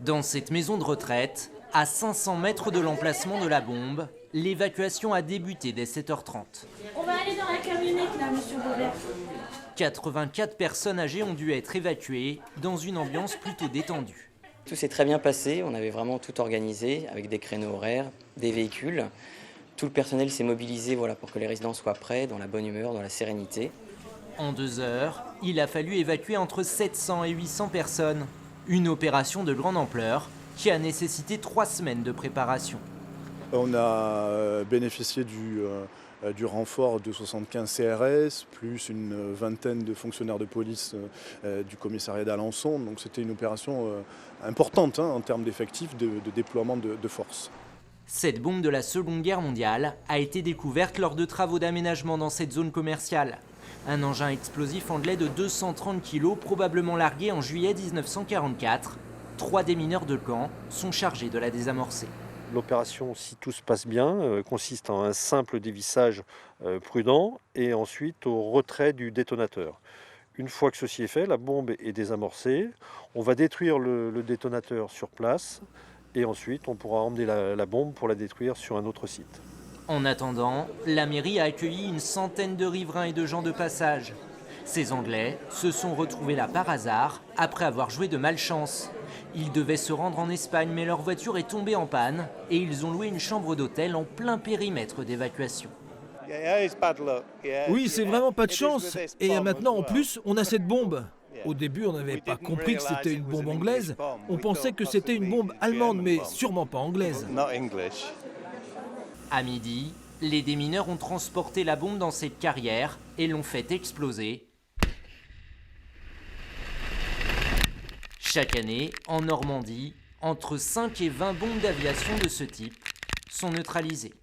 Dans cette maison de retraite, à 500 mètres de l'emplacement de la bombe, l'évacuation a débuté dès 7h30. On va aller dans la camionnette là, monsieur Robert. 84 personnes âgées ont dû être évacuées dans une ambiance plutôt détendue. Tout s'est très bien passé, on avait vraiment tout organisé avec des créneaux horaires, des véhicules. Tout le personnel s'est mobilisé pour que les résidents soient prêts, dans la bonne humeur, dans la sérénité. En 2 heures, il a fallu évacuer entre 700 et 800 personnes. Une opération de grande ampleur qui a nécessité 3 semaines de préparation. On a bénéficié du renfort de 75 CRS, plus une vingtaine de fonctionnaires de police du commissariat d'Alençon. Donc c'était une opération importante en termes d'effectifs, de déploiement de force. Cette bombe de la Seconde Guerre mondiale a été découverte lors de travaux d'aménagement dans cette zone commerciale. Un engin explosif anglais de 230 kg, probablement largué en juillet 1944. 3 démineurs de camp sont chargés de la désamorcer. L'opération, si tout se passe bien, consiste en un simple dévissage prudent et ensuite au retrait du détonateur. Une fois que ceci est fait, la bombe est désamorcée. On va détruire le détonateur sur place et ensuite on pourra emmener la bombe pour la détruire sur un autre site. En attendant, la mairie a accueilli une centaine de riverains et de gens de passage. Ces Anglais se sont retrouvés là par hasard après avoir joué de malchance. Ils devaient se rendre en Espagne mais leur voiture est tombée en panne et ils ont loué une chambre d'hôtel en plein périmètre d'évacuation. Oui, c'est vraiment pas de chance. Et maintenant, en plus, on a cette bombe. Au début, on n'avait pas compris que c'était une bombe anglaise. On pensait que c'était une bombe allemande, mais sûrement pas anglaise. À midi, les démineurs ont transporté la bombe dans cette carrière et l'ont fait exploser. Chaque année, en Normandie, entre 5 et 20 bombes d'aviation de ce type sont neutralisées.